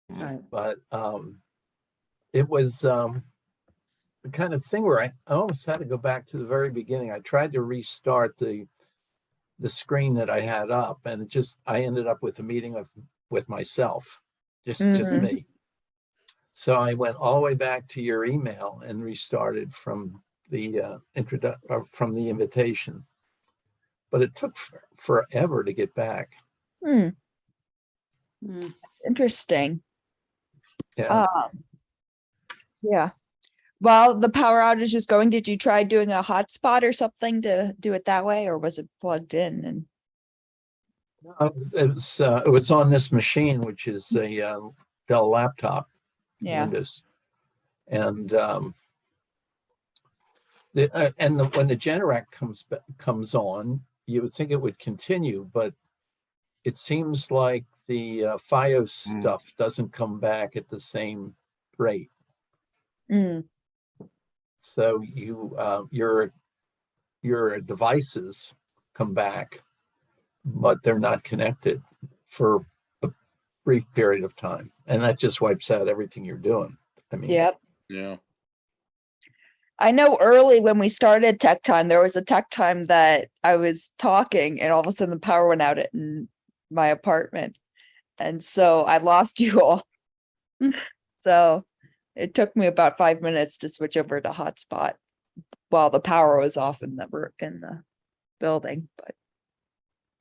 Right. but it was the kind of thing where I almost had to go back to the very beginning. I tried to restart the screen that I had up, and I ended up with a meeting with myself, just Mhm. me. So I went all the way back to your email and restarted from the from the invitation, but it took forever to get back. Hmm, Mm. interesting. Yeah. Yeah. While the power outage was going, did you try doing a hotspot or something to do it that way, or was it plugged in? And It was on this machine, which is a Dell laptop, yeah. Windows, and when the Generac comes on, you would think it would continue, but it seems like the FiOS stuff doesn't come back at the same rate. Mm, So your devices come back, but they're not connected for a brief period of time, and that just wipes out everything you're doing. I mean, yep. Yeah. I know early when we started Tech Time, there was a Tech Time that I was talking and all of a sudden the power went out in my apartment. And so I lost you all. So it took me about 5 minutes to switch over to hotspot while the power was off in the building. But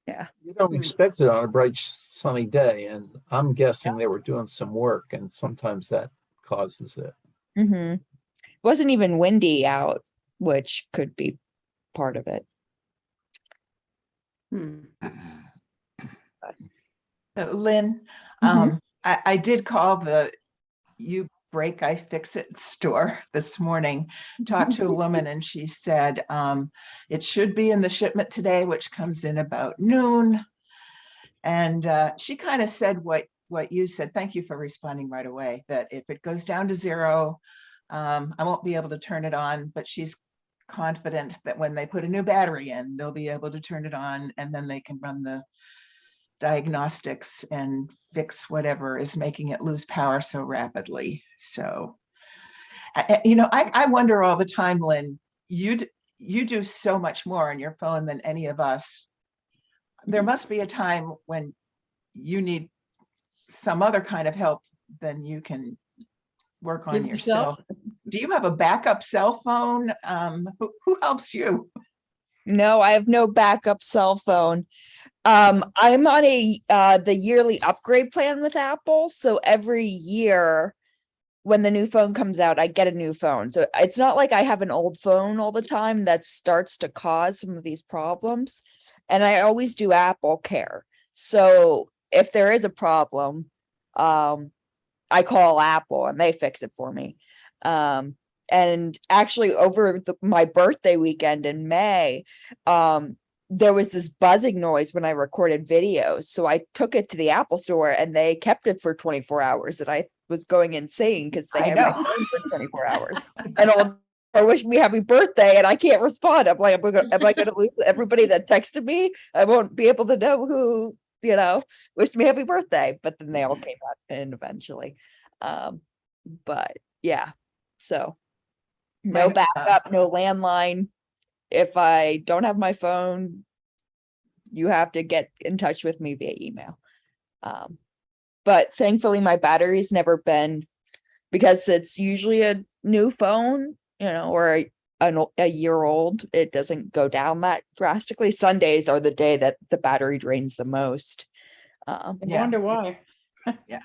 yeah. you don't expect it on a bright sunny day, and I'm guessing they were doing some work, and sometimes that causes it. Mm-hmm. Wasn't even windy out, which could be part of it. Hmm. So Lynn, Mhm. I did call the You Break, I Fix It store this morning, talked to a woman, and she said it should be in the shipment today, which comes in about noon. And she kind of said what you said. Thank you for responding right away, that if it goes down to 0, I won't be able to turn it on, but she's confident that when they put a new battery in, they'll be able to turn it on, and then they can run the diagnostics and fix whatever is making it lose power so rapidly. So, I wonder all the time, Lynn, you do so much more on your phone than any of us. There must be a time when you need some other kind of help than you can work on Give yourself. Do you have a backup cell phone? Who helps you? No, I have no backup cell phone. I'm on the yearly upgrade plan with Apple. So every year when the new phone comes out, I get a new phone. So it's not like I have an old phone all the time that starts to cause some of these problems. And I always do Apple Care. So if there is a problem, I call Apple and they fix it for me. And actually over my birthday weekend in May, there was this buzzing noise when I recorded videos. So I took it to the Apple store and they kept it for 24 hours. And I was going insane because they I had my know. phone for 24 hours. And all are wishing me happy birthday and I can't respond. I'm like, am I gonna lose everybody that texted me? I won't be able to know who, wished me happy birthday. But then they all came out in eventually. But yeah, so no backup, no landline. If I don't have my phone, you have to get in touch with me via email. But thankfully my battery's never been, because it's usually a new phone, or a year old, it doesn't go down that drastically. Sundays are the day that the battery drains the most. I Yeah. wonder why. Yeah.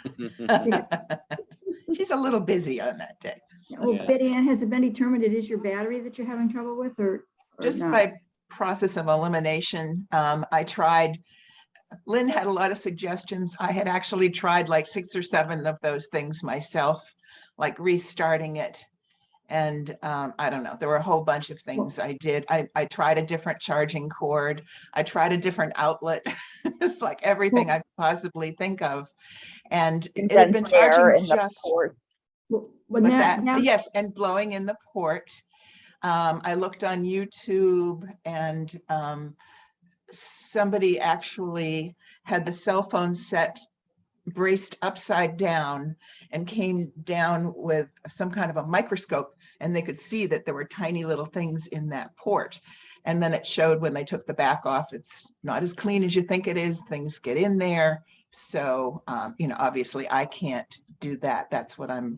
She's a little busy on that day. Well, Yeah. Betty Ann, has it been determined it is your battery that you're having trouble with, or Just not? by process of elimination, I tried. Lynn had a lot of suggestions. I had actually tried like 6 or 7 of those things myself, like restarting it. And I don't know, there were a whole bunch of things I did. I tried a different charging cord. I tried a different outlet. It's like everything I could possibly think of. And it had been Condensed air charging in the just, port. Well, what's that? now, Yes, and blowing in the port. I looked on YouTube, and somebody actually had the cell phone set braced upside down and came down with some kind of a microscope, and they could see that there were tiny little things in that port. And then it showed when they took the back off, it's not as clean as you think it is. Things get in there. So, you know, obviously I can't do that. That's what I'm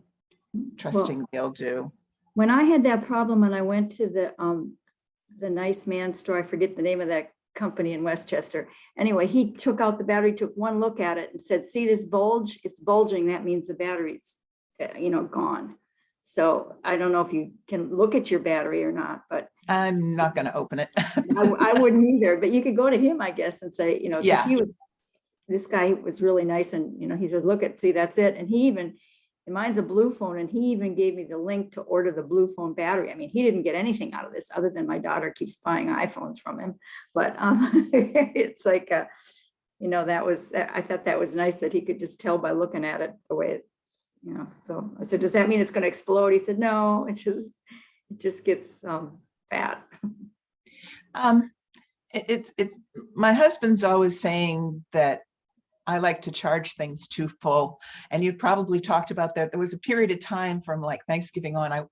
trusting they'll do. When I had that problem and I went to the nice man store, I forget the name of that company in Westchester. Anyway, he took out the battery, took one look at it and said, see this bulge? It's bulging. That means the battery's, you know, gone. So I don't know if you can look at your battery or not, but I'm not going to open it. I wouldn't either, but you could go to him, I guess, and say, you know, because Yeah. This guy was really nice, and, you know, he said, look at, see, that's it. And he even, and mine's a blue phone, and he even gave me the link to order the blue phone battery. I mean, he didn't get anything out of this other than my daughter keeps buying iPhones from him. But it's like, you know, I thought that was nice that he could just tell by looking at it the way it, you know. So I said, does that mean it's going to explode? He said, no, it just gets fat. It's my husband's always saying that I like to charge things too full. And you've probably talked about that. There was a period of time from like Thanksgiving on,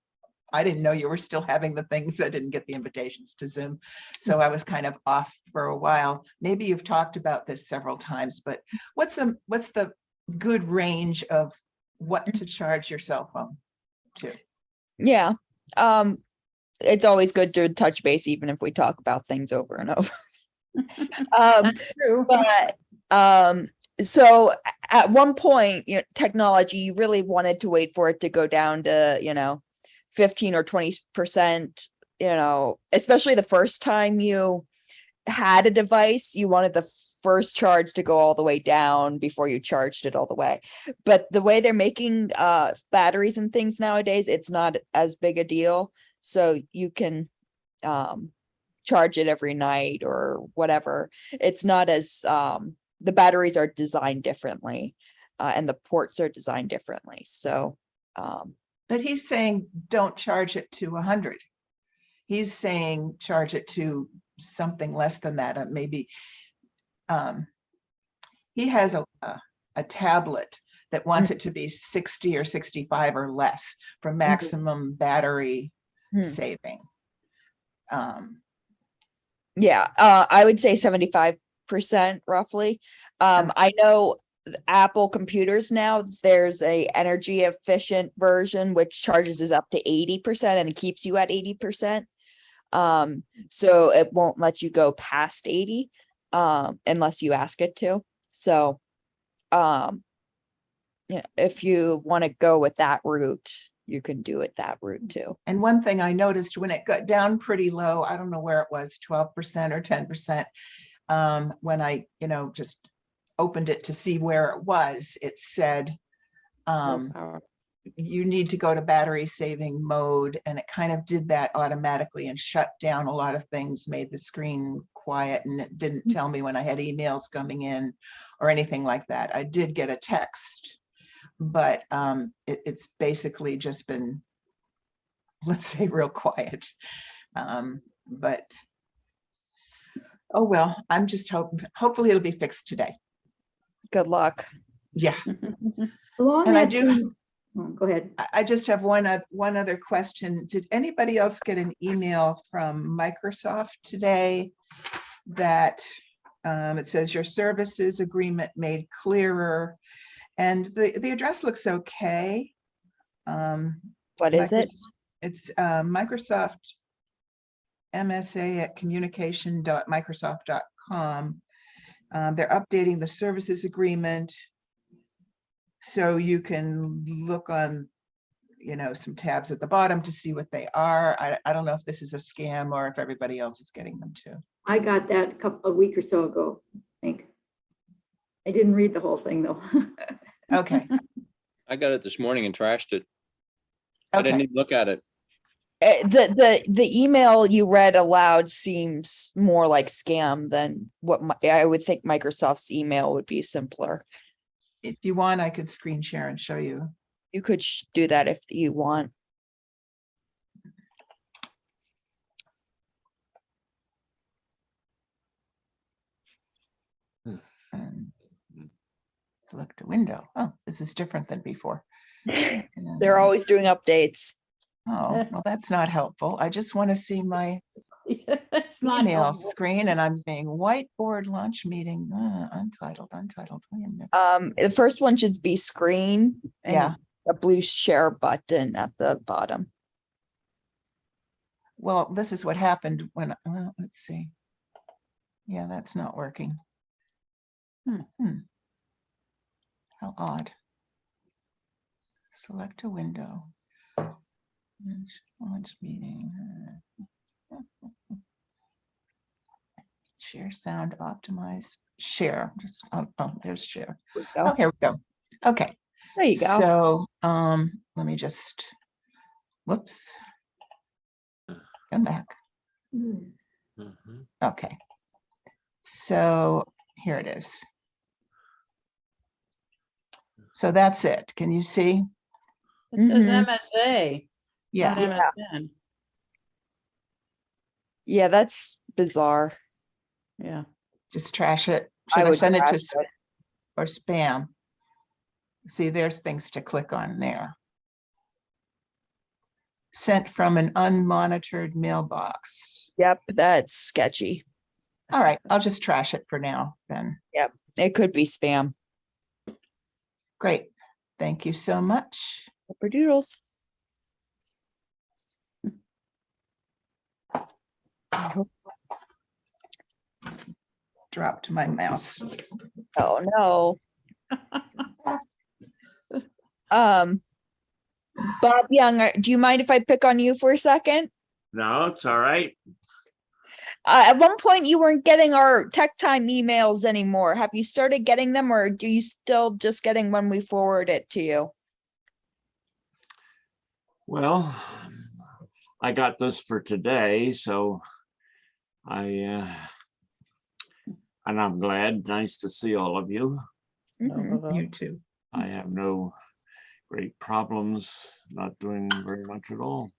I didn't know you were still having the things. I didn't get the invitations to Zoom. So I was kind of off for a while. Maybe you've talked about this several times, but what's the good range of what to charge your cell phone to? Yeah. It's always good to touch base, even if we talk about things over and over. True. But so at one point, you know, technology, you really wanted to wait for it to go down to, you know, 15 or 20%, you know, especially the first time you had a device, you wanted the first charge to go all the way down before you charged it all the way. But the way they're making batteries and things nowadays, it's not as big a deal. So you can charge it every night or whatever. It's not as the batteries are designed differently, and the ports are designed differently. So But he's saying don't charge it to 100. He's saying charge it to something less than that. Maybe he has a tablet that wants it to be 60 or 65 or less for maximum battery saving. Yeah, I would say 75% roughly. I know Apple computers now, there's a energy efficient version which charges us up to 80% and keeps you at 80%. So it won't let you go past 80 unless you ask it to. So yeah, if you want to go with that route, you can do it that route too. And one thing I noticed when it got down pretty low, I don't know where it was, 12% or 10%, when I, you know, just opened it to see where it was, it said, you need to go to battery saving mode. And it kind of did that automatically and shut down a lot of things, made the screen quiet, and it didn't tell me when I had emails coming in or anything like that. I did get a text, but it's basically just been, let's say, real quiet. But oh well, I'm just hopefully it'll be fixed today. Good luck. Yeah. Along And I that do. same- go ahead. I just have one other question. Did anybody else get an email from Microsoft today that it says your services agreement made clearer, and the address looks okay. What is it? It's Microsoft msa@communication.microsoft.com. They're updating the services agreement, so you can look on, you know, some tabs at the bottom to see what they are. I don't know if this is a scam or if everybody else is getting them too. I got that a week or so ago, I think. I didn't read the whole thing though. Okay. I got it this morning and trashed it. I didn't Okay. even look at it. The email you read aloud seems more like scam than what I would think Microsoft's email would be simpler. If you want, I could screen share and show you. You could do that if you want. Select a window. Oh, this is different than before. They're always doing updates. Oh, well, that's not helpful. I just want to see my It's not email helpful. screen and I'm saying whiteboard launch meeting, untitled. Wait a minute. The first one should be screen. and Yeah. A blue share button at the bottom. Well, this is what happened when, well, let's see. Yeah, that's not working. How odd. Select a window. Launch meeting. Share sound, optimize, share. Just, oh, there's share. There Oh, here we go. Okay. you go. So, let me just, whoops. Come back. Hmm. Okay. So here it is. So that's it. Can you see? It says Mhm. MSA. Yeah. not MSN. Yeah, that's bizarre. Yeah. Just trash it. Should I would send it to trash it. or spam? See, there's things to click on there. Sent from an unmonitored mailbox. Yep, that's sketchy. All right, I'll just trash it for now then. It could be spam. Great. Thank you so much. Pepper doodles. Dropped my mouse. Oh no. Bob Young, do you mind if I pick on you for a second? No, it's all right. At one point, you weren't getting our tech time emails anymore. Have you started getting them, or do you still just getting when we forward it to you? Well, I got this for today, so and I'm glad. Nice to see all of you. Mhm. You too. I have no great problems, not doing very much at all.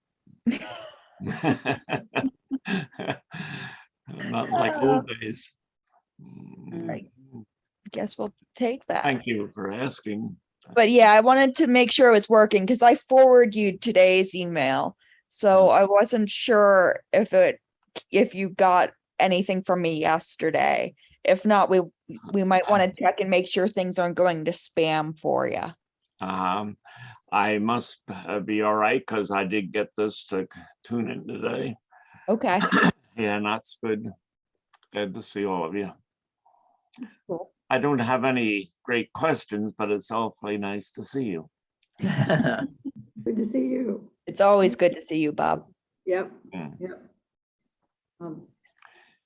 Not like old days. Right. I guess we'll take that. Thank you for asking. But yeah, I wanted to make sure it was working because I forwarded you today's email. So I wasn't sure if you got anything from me yesterday. If not, we might want to check and make sure things aren't going to spam for you. I must be all right because I did get this to tune in today. Okay. Yeah, and that's good. Good to see all of you. Cool. I don't have any great questions, but it's awfully nice to see you. Good to see you. It's always good to see you, Bob. Yep, Mm. yep.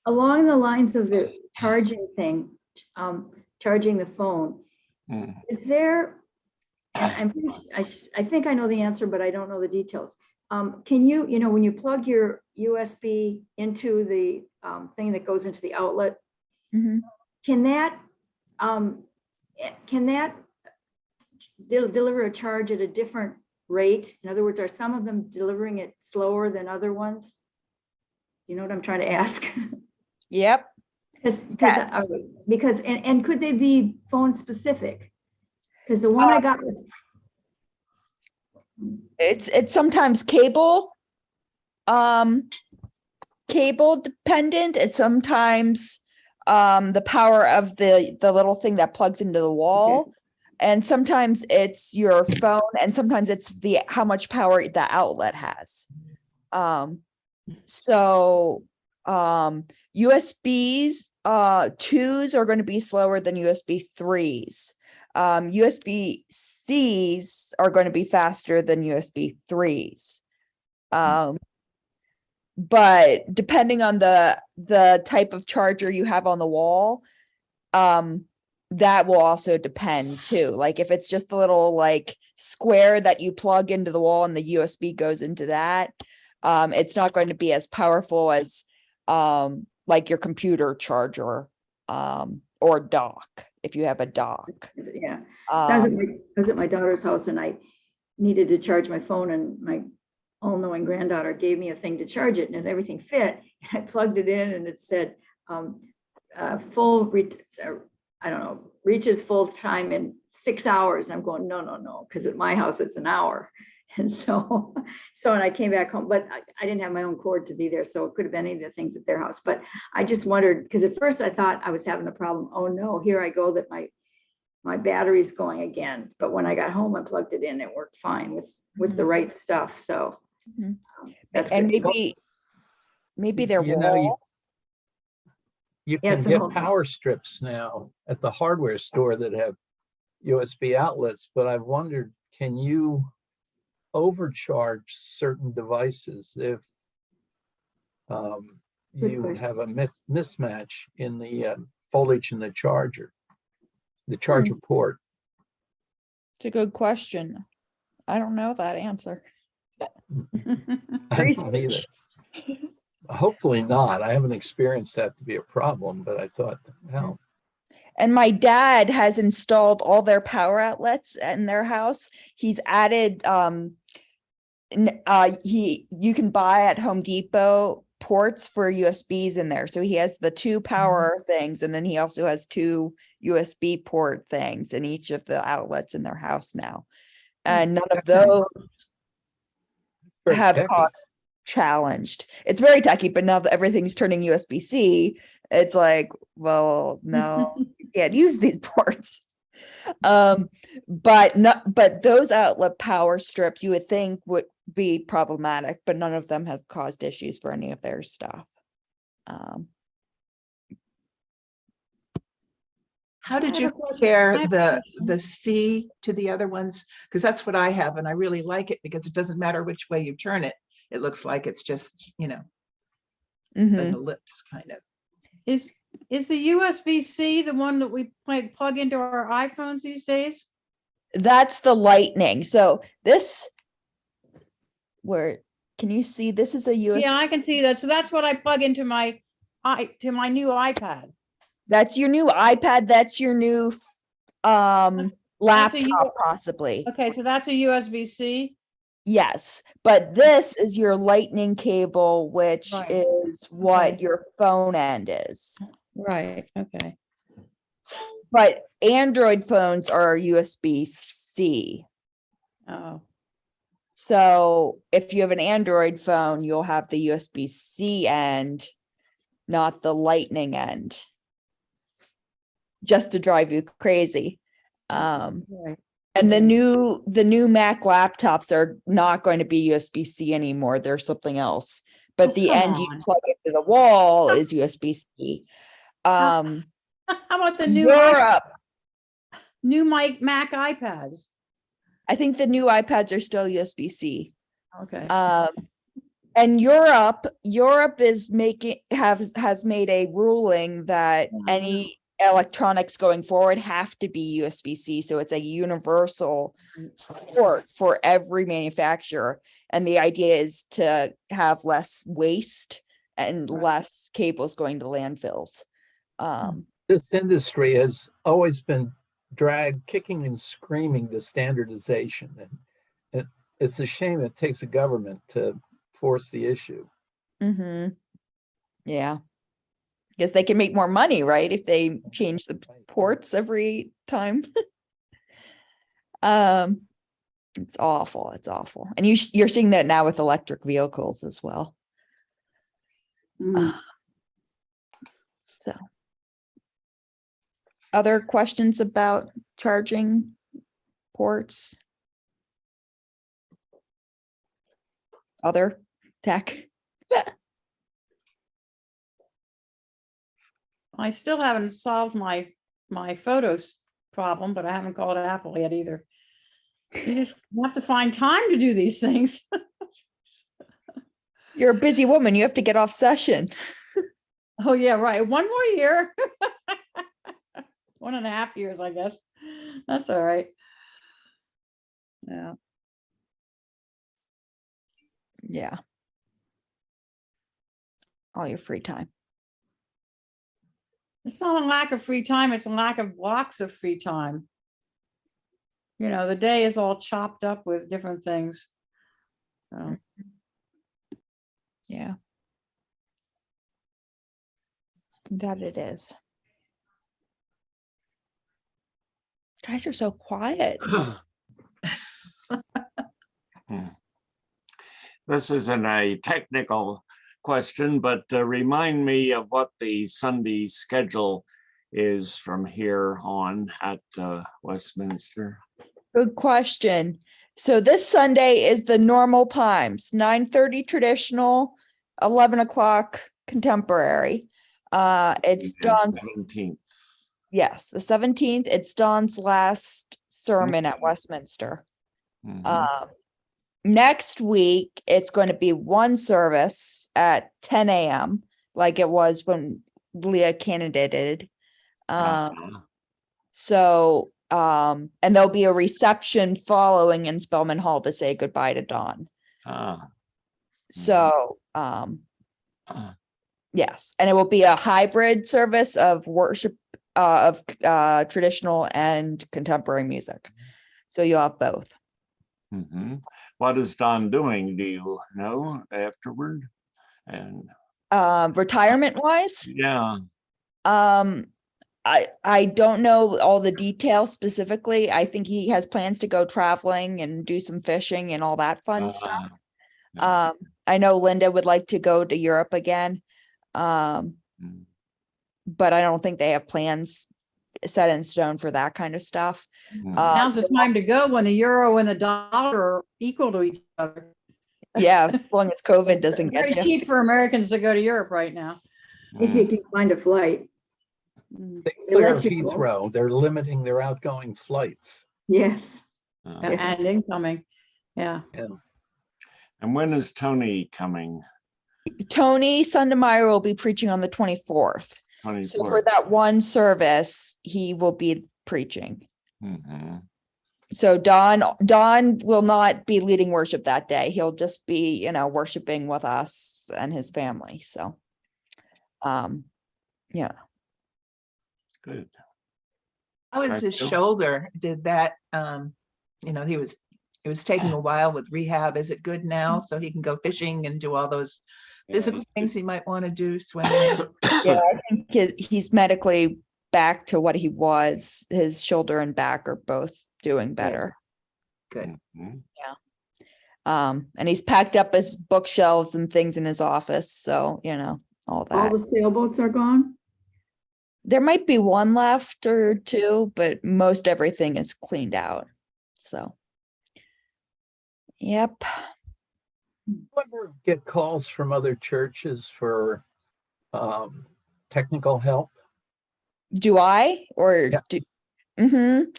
Along the lines of the charging thing, charging the phone, Mm. is there, and I think I know the answer, but I don't know the details. Can you, when you plug your USB into the thing that goes into the outlet, Mhm. can that deliver a charge at a different rate? In other words, are some of them delivering it slower than other ones? You know what I'm trying to ask? Yep. Because and could they be phone specific? Because the one I got was It's sometimes cable dependent. It's sometimes the power of the little thing that plugs into the wall. Okay. And sometimes it's your phone, and sometimes it's how much power the outlet has. So USBs 2s are going to be slower than USB 3s. USB-Cs are going to be faster than USB 3s. But depending on the type of charger you have on the wall, that will also depend too. Like if it's just a little like square that you plug into the wall and the USB goes into that, it's not going to be as powerful as like your computer charger or dock, if you have a dock. Yeah. I was at my daughter's house and I needed to charge my phone, and my all-knowing granddaughter gave me a thing to charge it, and everything fit. I plugged it in and it said reaches full time in 6 hours. I'm going, no, because at my house it's an hour. And so, and I came back home, but I didn't have my own cord to be there. So it could have been any of the things at their house. But I just wondered, because at first I thought I was having a problem. Oh no, here I go that my battery's going again. But when I got home, I plugged it in, it worked fine with the right stuff. So Mhm. that's And good. maybe they're You know, walls. you Yeah, can it's a get whole- power strips now at the hardware store that have USB outlets, but I've wondered, can you overcharge certain devices if Good you question. have a mismatch in the voltage in the charger port? It's a good question. I don't know that answer. I don't either. Hopefully not. I haven't experienced that to be a problem, but I thought, well, And my dad has installed all their power outlets in their house. He's added you can buy at Home Depot ports for USBs in there. So he has the 2 power things, and then he also has 2 USB port things in each of the outlets in their house now. And none of That's nice. those very have techy. cost challenged. It's very techy, but now that everything's turning USB-C, it's like, well, no, you can't use these ports. But those outlet power strips you would think would be problematic, but none of them have caused issues for any of their stuff. How did I you have a question. compare I have a question. the C to the other ones? Because that's what I have, and I really like it because it doesn't matter which way you turn it. It looks like it's just, an Mhm. ellipse kind of. Is the USB-C the one that we plug into our iPhones these days? That's the lightning. So can you see this is a USB? Yeah, I can see that. So that's what I plug into my new iPad. That's your new iPad. That's your new laptop, possibly. Okay, so that's a USB-C. Yes, but this is your lightning cable, which Right. is what Okay. your phone end is. Right, okay. But Android phones are USB-C. Oh, So if you have an Android phone, you'll have the USB-C end, not the lightning end. Just to drive you crazy. right. And the new Mac laptops are not going to be USB-C anymore. They're something else. But Oh, the come end you on. plug into the wall is USB-C. How about the Europe, new Mac iPads? I think the new iPads are still USB-C. Okay. And Europe is has made a ruling that any electronics going forward have to be USB-C. So it's a universal port for every manufacturer. And the idea is to have less waste and less cables going to landfills. This industry has always been dragged kicking and screaming to standardization. And it's a shame it takes a government to force the issue. Yeah. Because they can make more money, right? If they change the ports every time. It's awful. It's awful. And you're seeing that now with electric vehicles as well. So. Other questions about charging ports? Other tech? I still haven't solved my photos problem, but I haven't called Apple yet either. You just have to find time to do these things. You're a busy woman. You have to get off session. Oh, yeah, right. One more year. 1.5 years, I guess. That's all right. Yeah. Yeah. All your free time. It's not a lack of free time, it's a lack of blocks of free time. The day is all chopped up with different things. So, Yeah. That it is. guys are so quiet. This isn't a technical question, but remind me of what the Sunday schedule is from here on at Westminster. Good question. So this Sunday is the normal times, 9:30 traditional, 11 o'clock contemporary. It's Don's, 17th. yes, the 17th. It's Don's last sermon at Westminster. Mhm. Next week, it's going to be one service at 10 a.m. like it was when Leah candidated. Uh-huh. So, and there'll be a reception following in Spelman Hall to say goodbye to Dawn. Ah, So, yes, and it will be a hybrid service of worship, of traditional and contemporary music. So you'll have both. mhm. What is Don doing? Do you know afterward? And Retirement wise, yeah, I don't know all the details specifically. I think he has plans to go traveling and do some fishing and all that fun stuff. yeah. I know Linda would like to go to Europe again. Mm. But I don't think they have plans set in stone for that kind of stuff. Mm. Now's the time to go when the euro and the dollar are equal to each other. Yeah, as long as COVID doesn't Very get you. cheap for Americans to go to Europe right now. If you can find a flight. They They clear let you go. Heathrow. They're limiting their outgoing flights. Yes. Uh, Yes. And incoming. Yeah. And when is Tony coming? Tony Sundemeyer will be preaching on the 24th. So for 24th. that one service, he will be preaching. Mhm. So Don will not be leading worship that day. He'll just be, worshiping with us and his family. So, yeah. Good. How is Thank his you. shoulder? Did that, it was taking a while with rehab. Is it good now? So he can go fishing and do all those physical things he might want to do, swimming? Yeah, I think he's medically back to what he was. His shoulder and back are both doing better. Good. Mhm. And he's packed up his bookshelves and things in his office. So, all that. All the sailboats are gone? There might be one left or two, but most everything is cleaned out. So, yep. You ever get calls from other churches for technical help? Do I? Or Yeah. do? Mm-hmm.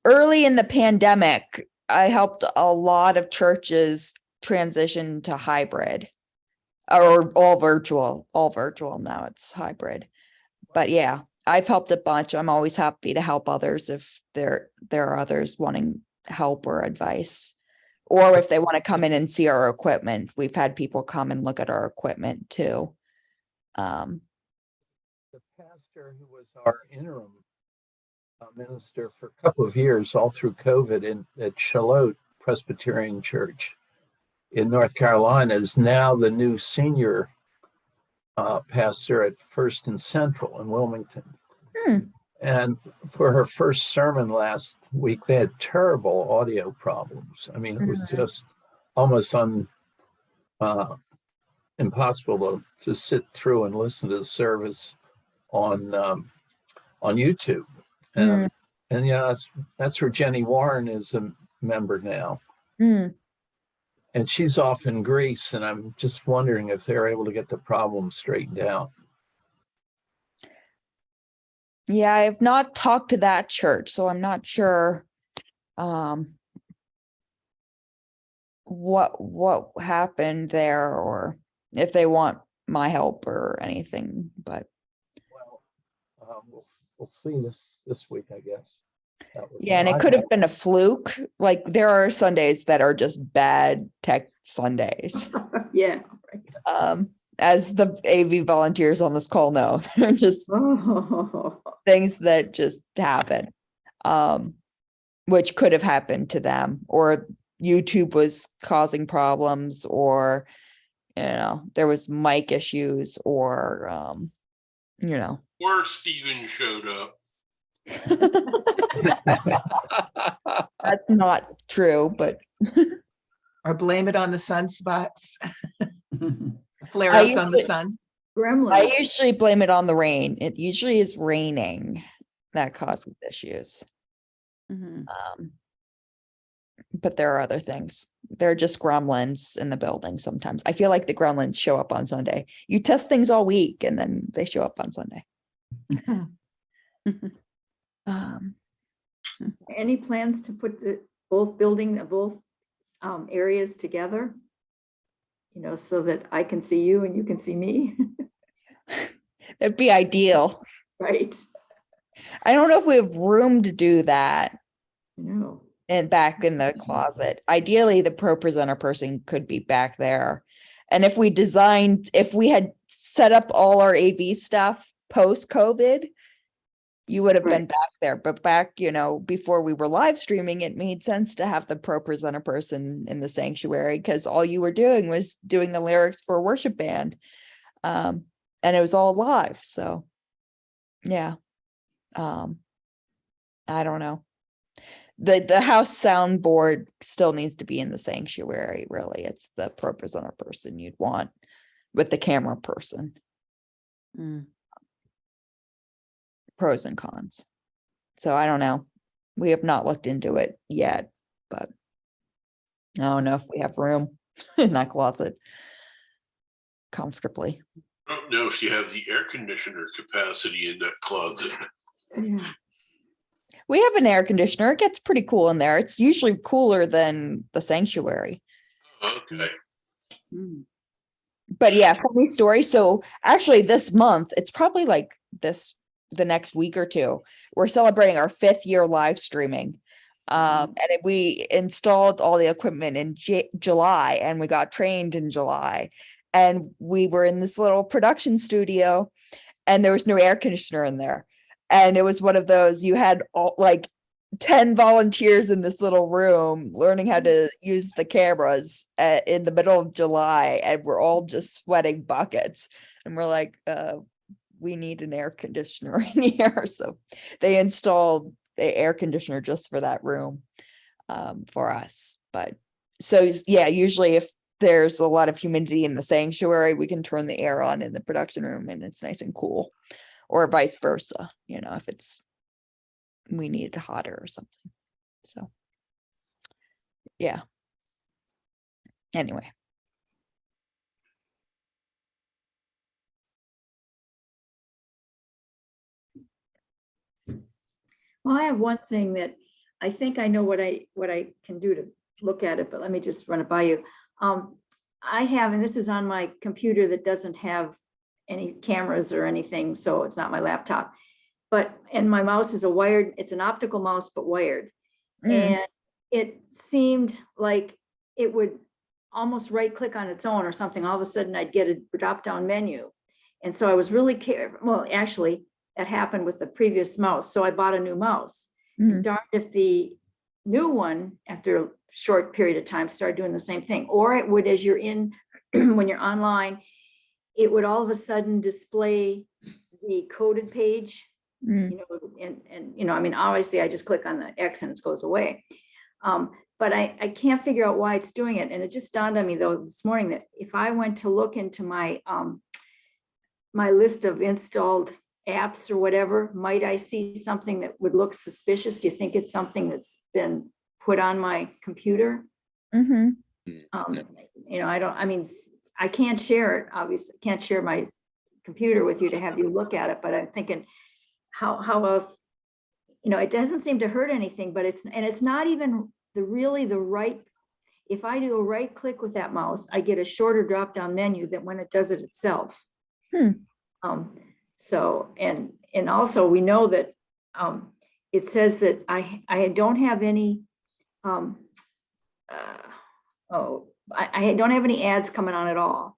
Early in the pandemic, I helped a lot of churches transition to hybrid or all virtual now. It's hybrid. But yeah, I've helped a bunch. I'm always happy to help others if there are others wanting help or advice, or if they want to come in and see our equipment. We've had people come and look at our equipment too. The pastor who was our interim minister for a couple of years, all through COVID, at Charlotte Presbyterian Church in North Carolina, is now the new senior pastor at First and Central in Wilmington. And for her first sermon last week, they had terrible audio problems. I mean, it was just almost impossible to sit through and listen to the service on YouTube. And that's where Jenny Warren is a member now. And she's off in Greece, and I'm just wondering if they're able to get the problem straightened out. Yeah, I have not talked to that church, so I'm not sure what happened there, or if they want my help or anything. But Well, we'll see this week, I guess. yeah, and it could have been a fluke. Like, there are Sundays that are just bad tech Sundays. Yeah. As the AV volunteers on this call know, they're just Oh. things that just happen, which could have happened to them, or YouTube was causing problems, or there was mic issues, or Or Steven showed up. That's not true, but Or blame it on the sunspots, flare I ups on the usually- sun. I Gremlins. usually blame it on the rain. It usually is raining that causes issues. Mhm. But there are other things. There are just gremlins in the building sometimes. I feel like the gremlins show up on Sunday. You test things all week and then they show up on Sunday. Um, Any plans to put the both areas together? You know, so that I can see you and you can see me, It'd be ideal. right? I don't know if we have room to do that You know, and back in the closet. Ideally, the pro presenter person could be back there. And if we had set up all our AV stuff post COVID, you would have been Right. back there. But back, before we were live streaming, it made sense to have the pro presenter person in the sanctuary because all you were doing was doing the lyrics for a worship band. And it was all live. So yeah. I don't know. The house soundboard still needs to be in the sanctuary, really. It's the pro presenter person you'd want with the camera person. Mm. Pros and cons. So I don't know. We have not looked into it yet, but I don't know if we have room in that closet comfortably. I don't know if you have the air conditioner capacity in that closet. yeah. We have an air conditioner. It gets pretty cool in there. It's usually cooler than the sanctuary. Okay. Mm. But yeah, funny story. So actually this month, it's probably like the next week or two, we're celebrating our 5th year live streaming. And we installed all the equipment in July and we got trained in July. And we were in this little production studio and there was no air conditioner in there. And it was one of those, you had like 10 volunteers in this little room learning how to use the cameras in the middle of July. And we're all just sweating buckets. And we're like, we need an air conditioner in here. So they installed the air conditioner just for that room for us. But so yeah, usually if there's a lot of humidity in the sanctuary, we can turn the air on in the production room and it's nice and cool, or vice versa, if we need it hotter or something. So yeah. Anyway. Well, I have one thing that I think I know what I can do to look at it, but let me just run it by you. I have, and this is on my computer that doesn't have any cameras or anything, so it's not my laptop. And my mouse is it's an optical mouse, but wired. And it seemed like it would almost right click on its own or something. All of a sudden I'd get a drop down menu. And so I was really careful. Well, actually, that happened with the previous mouse. So I bought a new mouse. Darned if the new one, after a short period of time, started doing the same thing. Or it would, as you're in, when you're online, it would all of a sudden display the coded page, and I mean, obviously I just click on the X and it goes away. But I can't figure out why it's doing it. And it just dawned on me though this morning that if I went to look into my my list of installed apps or whatever, might I see something that would look suspicious? Do you think it's something that's been put on my computer? I can't share it, obviously, can't share my computer with you to have you look at it, but I'm thinking how else, it doesn't seem to hurt anything, but it's not even the right, if I do a right click with that mouse, I get a shorter drop down menu than when it does it itself. So, and also we know that it says that I don't have any, I don't have any ads coming on at all,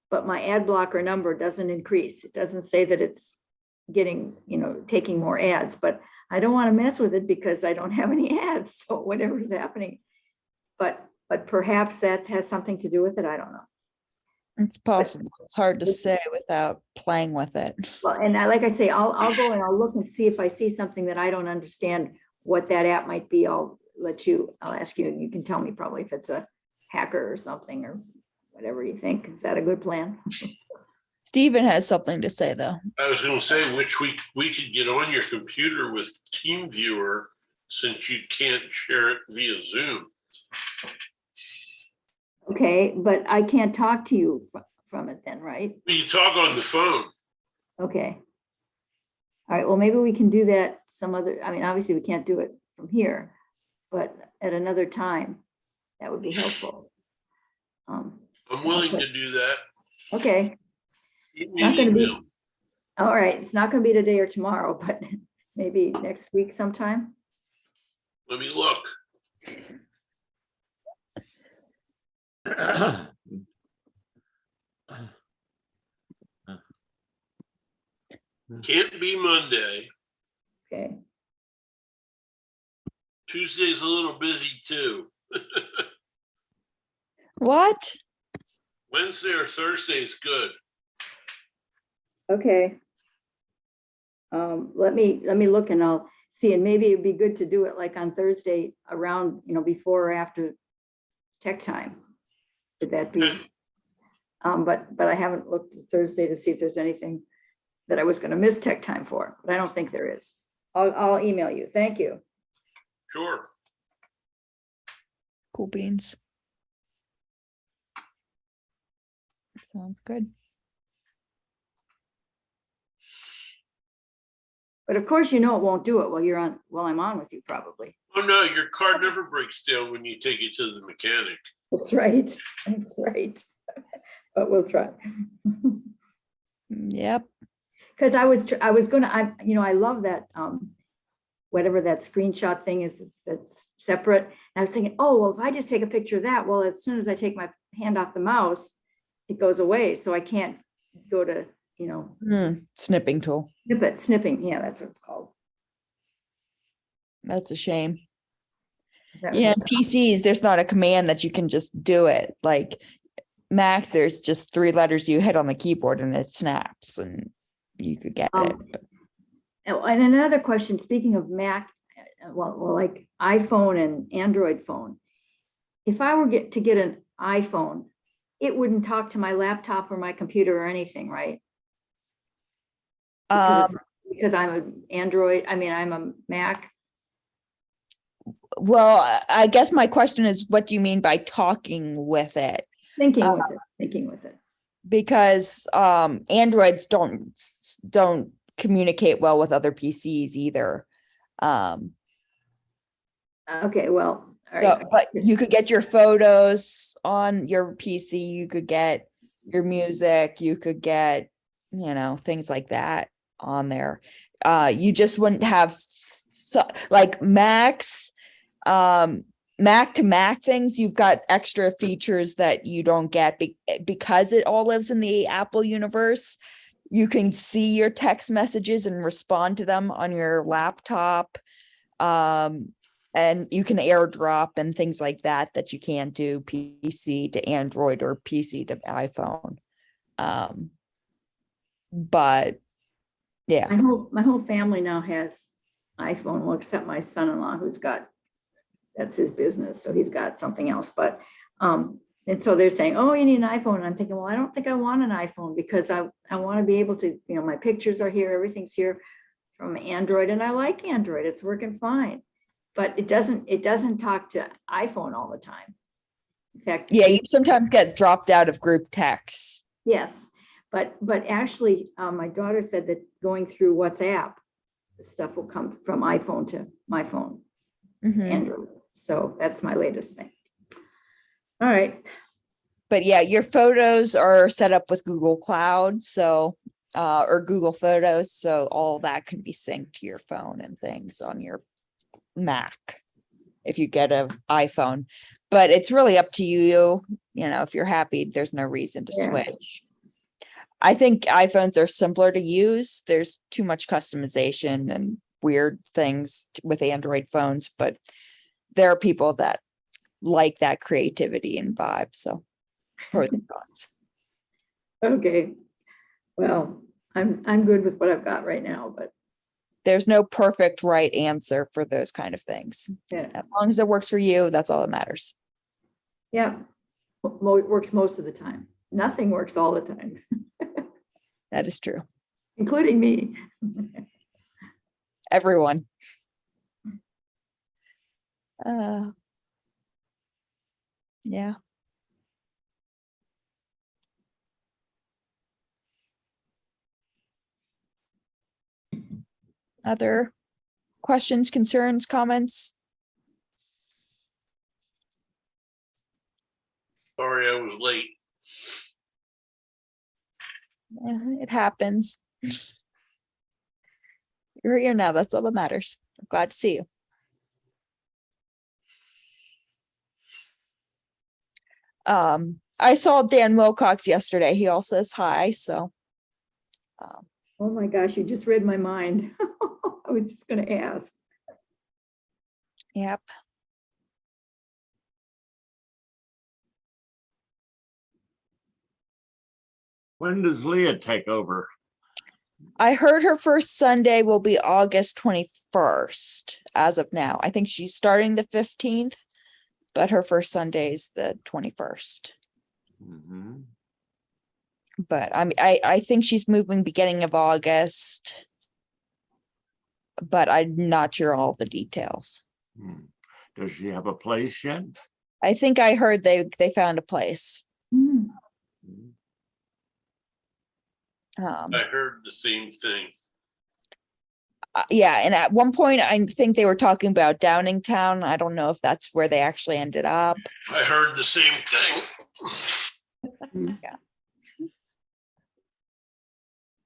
but my ad blocker number doesn't increase. It doesn't say that it's getting, taking more ads, but I don't want to mess with it because I don't have any ads. So whatever's happening, but perhaps that has something to do with it. I don't know. It's possible. It's hard to say without playing with it. Well, and like I say, I'll go and I'll look and see if I see something that I don't understand what that app might be. I'll ask you, and you can tell me probably if it's a hacker or something or whatever you think. Is that a good plan? Stephen has something to say though. I was gonna say, which we could get on your computer with TeamViewer, since you can't share it via Zoom. Okay, but I can't talk to you from it then, right? You talk on the phone. Okay. All right, well, maybe we can do that some other, I mean, obviously we can't do it from here, but at another time, that would be helpful. I'm willing to do that. Okay, Shoot me not an gonna be, email. all right, it's not gonna be today or tomorrow, but maybe next week sometime. Let me look. Can't be Monday. Okay, Tuesday's a little busy too. What? Wednesday or Thursday is good. okay. Let me look and I'll see, and maybe it'd be good to do it like on Thursday around, before or after tech time. Would that be? But I haven't looked Thursday to see if there's anything that I was going to miss tech time for, but I don't think there is. I'll email you. Thank you. Sure. Cool beans. Sounds good. But of course, it won't do it while I'm on with you probably. Oh no, your car never breaks down when you take it to the mechanic. That's right. That's right. But we'll try. Yep. Because I was gonna, I love that, whatever that screenshot thing is, that's separate. And I was thinking, oh, well, if I just take a picture of that, well, as soon as I take my hand off the mouse, it goes away. So I can't go to, Snipping tool. snipping. Yeah, that's what it's called. That's a shame. Is that Yeah, right? PCs, there's not a command that you can just do it. Like Macs, there's just 3 letters you hit on the keyboard and it snaps and you could get it. But And another question, speaking of Mac, well, like iPhone and Android phone, if I were to get an iPhone, it wouldn't talk to my laptop or my computer or anything, right? Because I'm an Android, I'm a Mac. well, I guess my question is, what do you mean by talking with it? Thinking with it. Because Androids don't communicate well with other PCs either. Okay, well, all So, right. but you could get your photos on your PC, you could get your music, you could get, things like that on there. You just wouldn't have like Macs, Mac to Mac things, you've got extra features that you don't get because it all lives in the Apple universe. You can see your text messages and respond to them on your laptop. And you can airdrop and things like that you can't do PC to Android or PC to iPhone. But yeah. My whole family now has iPhone, well, except my son-in-law that's his business. So he's got something else, but, and so they're saying, oh, you need an iPhone. And I'm thinking, well, I don't think I want an iPhone because I want to be able to, my pictures are here, everything's here from Android, and I like Android. It's working fine. But it doesn't talk to iPhone all the time. In fact, yeah, you sometimes get dropped out of group texts. yes, but actually, my daughter said that going through WhatsApp, the stuff will come from iPhone to my phone, Android. So that's my latest thing. All right. But yeah, your photos are set up with Google Cloud, so or Google Photos, so all that can be synced to your phone and things on your Mac if you get an iPhone. But it's really up to you, if you're happy, there's no reason to switch. I think iPhones are simpler to use. There's too much customization and weird things with Android phones, but there are people that like that creativity and vibe. So pros and cons. Okay. Well, I'm good with what I've got right now, but There's no perfect right answer for those kind of things. yeah, As long as it works for you, that's all that matters. yeah. It works most of the time. Nothing works all the time, That is true. including me. Everyone. Yeah. Other questions, concerns, comments? Sorry, I was late. It happens. You're here now. That's all that matters. I'm glad to see you. I saw Dan Wilcox yesterday. He also says hi. So, Oh my gosh, you just read my mind. I was just gonna ask. yep. When does Leah take over? I heard her first Sunday will be August 21st as of now. I think she's starting the 15th, but her first Sunday is the 21st. Mhm. But I think she's moving beginning of August, but I'm not sure all the details. Hmm. Does she have a place yet? I think I heard they found a place. Hmm. Mhm. I heard the same thing. Yeah, and at one point I think they were talking about Downingtown. I don't know if that's where they actually ended up. I heard the same thing.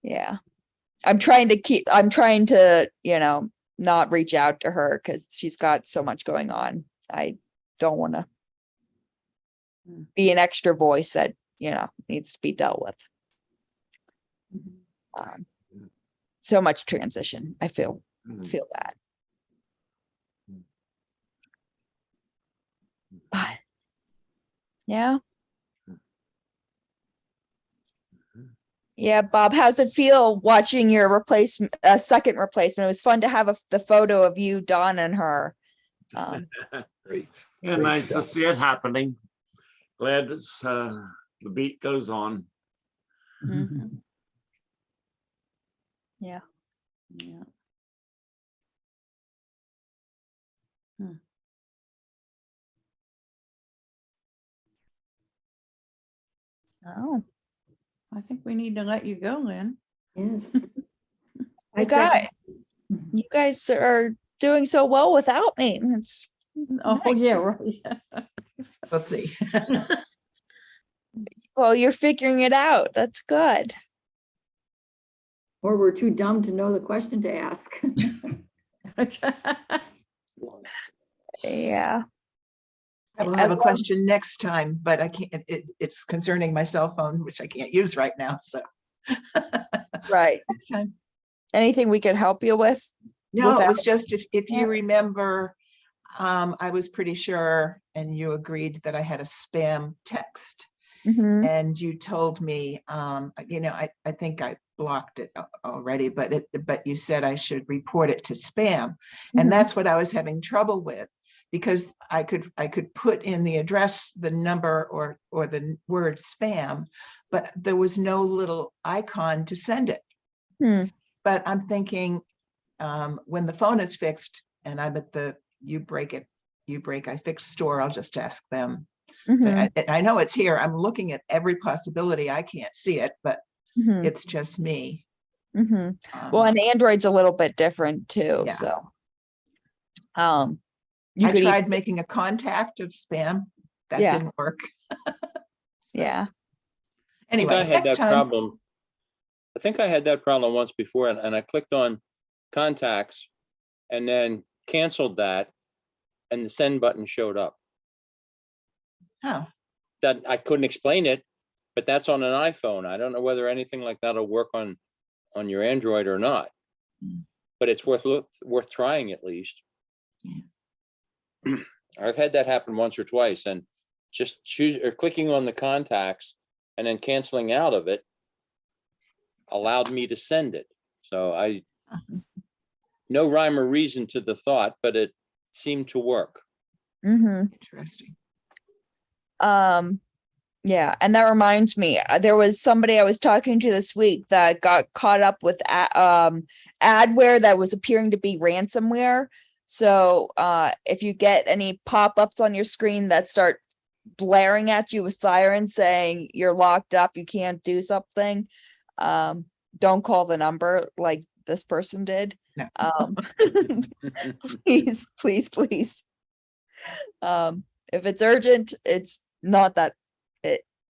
Yeah. I'm trying to, not reach out to her because she's got so much going on. I don't want to be an extra voice that, needs to be dealt with. So much transition. I feel Mhm. that. But yeah. Yeah, Bob, how's it feel watching your second replacement? It was fun to have the photo of you, Dawn, and her. Great. Yeah, Great nice to shot. see it happening. Glad it's the beat goes on. Mhm. Yeah. Yeah. Oh, I think we need to let you go, Lynn. Yes. I you second. guys are doing so well without me. It's Oh, nice. yeah, right. We'll see. Well, you're figuring it out. That's good. Or we're too dumb to know the question to ask. Yeah. I will As have a long- question next time, but I can't, it's concerning my cell phone, which I can't use right now, so. Right. Next time. Anything we can help you with? No, it Without- was just if Yeah. you remember, I was pretty sure, and you agreed that I had a spam text. Mhm. And you told me, I think I blocked it already, but you said I should report it to spam. Mhm. And that's what I was having trouble with, because I could put in the address, the number or the word spam, but there was no little icon to send it. Hmm. But I'm thinking, when the phone is fixed and I'm at the you break I fix store, I'll just ask them. Mhm. I know it's here. I'm looking at every possibility. I can't see it, but Mhm. it's just me. Mhm. Well, and Android's a little bit different too. Yeah. So, I tried making a contact of spam. That Yeah. didn't work. Yeah. I think Anyway, I had next that time. problem. I think I had that problem once before, and I clicked on contacts and then canceled that, and the send button showed up. Oh, That I couldn't explain it, but that's on an iPhone. I don't know whether anything like that'll work on your Android or not. Mm. But it's worth trying at least. Yeah. I've had that happen once or twice, and just clicking on the contacts and then canceling out of it allowed me to send it. So no rhyme or reason to the thought, but it seemed to work. Interesting. Yeah, and that reminds me, there was somebody I was talking to this week that got caught up with adware that was appearing to be ransomware. So if you get any pop-ups on your screen that start blaring at you with sirens saying you're locked up, you can't do something, don't call the number like this person did. No. Please, please, please. If it's urgent, it's not that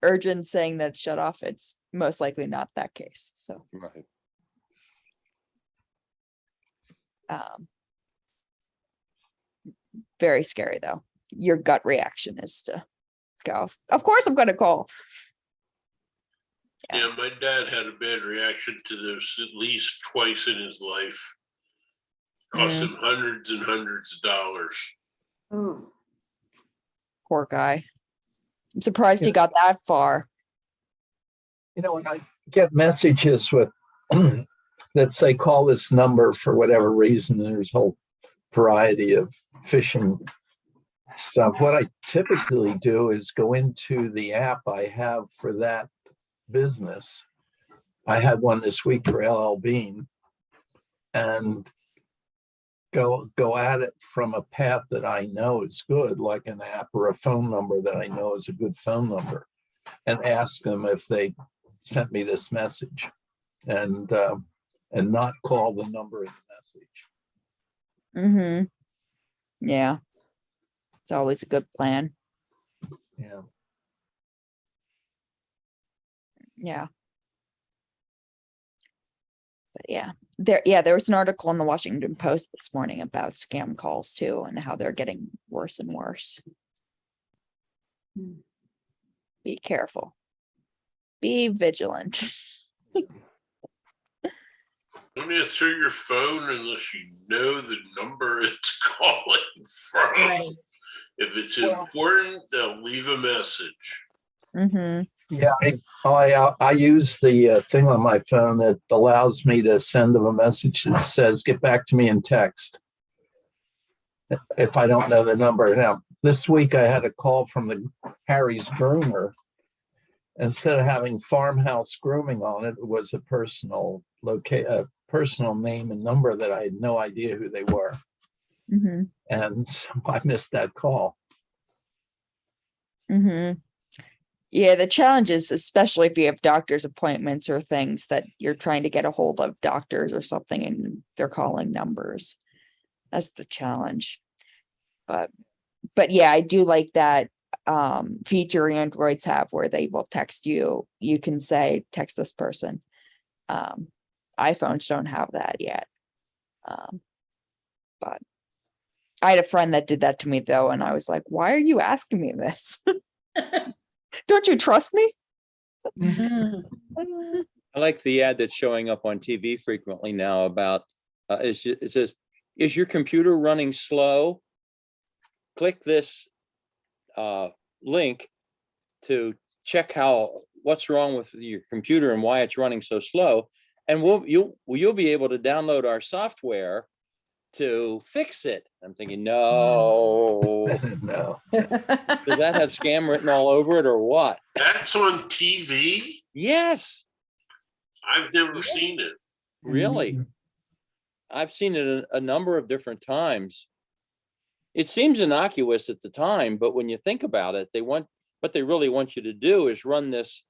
urgent saying that shut off. It's most likely not that case. So, Right. Very scary though. Your gut reaction is to go, of course I'm going to call. Yeah, my dad had a bad reaction to this at least twice in his life. Cost him hundreds and hundreds of dollars. Oh, Poor guy. I'm surprised he got that far. You know, when I get messages with that say call this number for whatever reason, there's a whole variety of phishing stuff. What I typically do is go into the app I have for that business. I had one this week for LL Bean, and go at it from a path that I know is good, like an app or a phone number that I know is a good phone number, and ask them if they sent me this message, and not call the number in the message. Yeah. It's always a good plan. Yeah. Yeah. But yeah, there was an article in the Washington Post this morning about scam calls too, and how they're getting worse and worse. Be careful. Be vigilant. Don't answer your phone unless you know the number it's calling from. Right. If it's important, they'll leave a message. Yeah, I use the thing on my phone that allows me to send them a message that says, get back to me in text, if I don't know the number. Now, this week I had a call from the Harry's groomer. Instead of having farmhouse grooming on it, it was a personal name and number that I had no idea who they were. And so I missed that call. Yeah, the challenge is, especially if you have doctor's appointments or things that you're trying to get a hold of doctors or something and they're calling numbers. That's the challenge. But yeah, I do like that feature Androids have where they will text you. You can say, text this person. iPhones don't have that yet. But I had a friend that did that to me though, and I was like, why are you asking me this? Don't you trust me? I like the ad that's showing up on TV frequently now about, it says, is your computer running slow? Click this link to check what's wrong with your computer and why it's running so slow. And you'll be able to download our software to fix it. I'm thinking, no. No. Does that have scam written all over it or what? That's on TV? Yes. I've never seen it. Really? I've seen it a number of different times. It seems innocuous at the time, but when you think about it, what they really want you to do is run this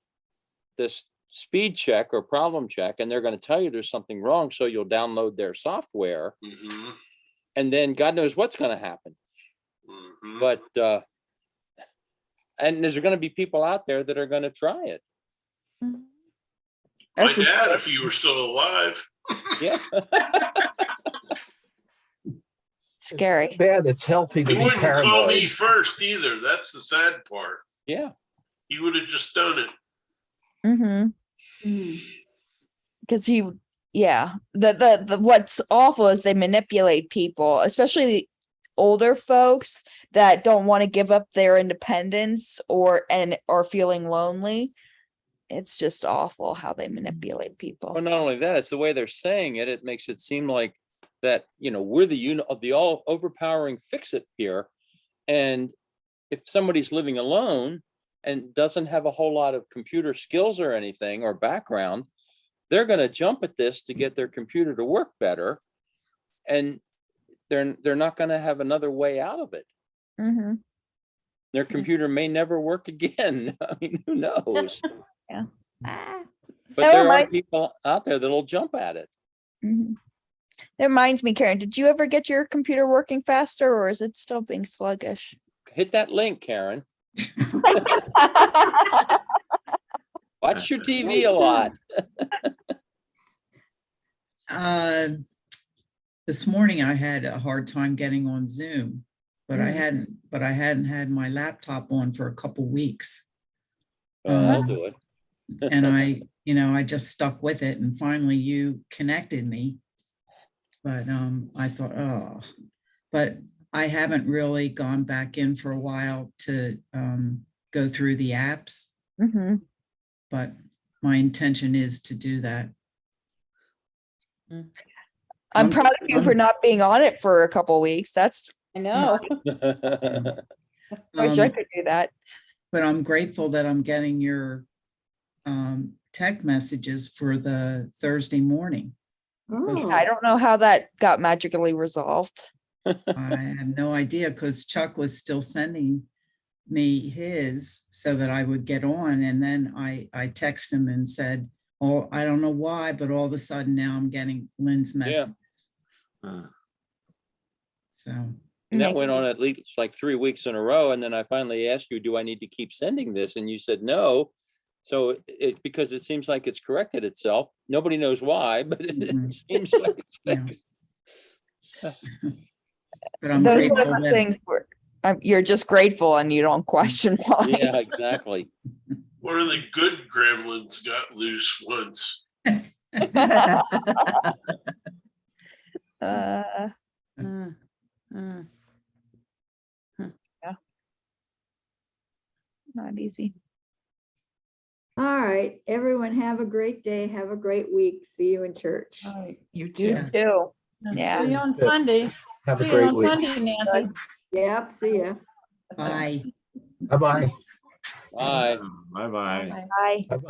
speed check or problem check, and they're going to tell you there's something wrong, so you'll download their software, and then God knows what's going to happen. But and there's going to be people out there that are going to try it. My dad, if he were still alive. Yeah. Scary. Bad. It's healthy to He be wouldn't call paranoid. me first either. That's the sad part. Yeah. He would have just done it. Because the what's awful is they manipulate people, especially older folks that don't want to give up their independence or feeling lonely. it's just awful how they manipulate people. Well, not only that, it's the way they're saying it. It makes it seem like that, we're the unit of the all overpowering fix-it here. And if somebody's living alone and doesn't have a whole lot of computer skills or anything or background, they're going to jump at this to get their computer to work better. And they're not going to have another way out of it. Mhm. Their computer may never work again. I mean, who knows? Ah, But That there are reminds- people out there that'll jump at it. Mhm. That reminds me, Karen, did you ever get your computer working faster, or is it still being sluggish? Hit that link, Karen. Watch your TV a lot. This morning I had a hard time getting on Zoom, but I Mm. hadn't had my laptop on for a couple weeks. I'll do it. And I just stuck with it, and finally you connected me. But I thought, oh, but I haven't really gone back in for a while to go through the apps, Mhm. but my intention is to do that. I'm I'm proud just- of you for not being on it for a couple weeks. That's, I know. I wish I Um, could do that. But I'm grateful that I'm getting your tech messages for the Thursday morning. oh, I don't know how that got magically resolved. I had no idea, because Chuck was still sending me his so that I would get on. And then I texted him and said, oh, I don't know why, but all of a sudden now I'm getting Lynn's messages. So, And that Makes went on at least like 3 weeks in a row. And then I finally asked you, do I need to keep sending this? And you said no. So because it seems like it's corrected itself. Nobody knows why, but it Mhm. seems like it's yeah. fixed. But I'm Those are grateful the that, things where you're just grateful and you don't question why. Yeah, exactly. One of the good gremlins got loose once. Uh, Mm, mm. Not easy. all right, everyone have a great day. Have a great week. See you in church. All right. You You too. too. See Yeah. you on Good. Sunday. Have a See you great on week. Sunday, Nancy. Yep, see ya. bye. Bye-bye. Bye. Bye-bye. Bye.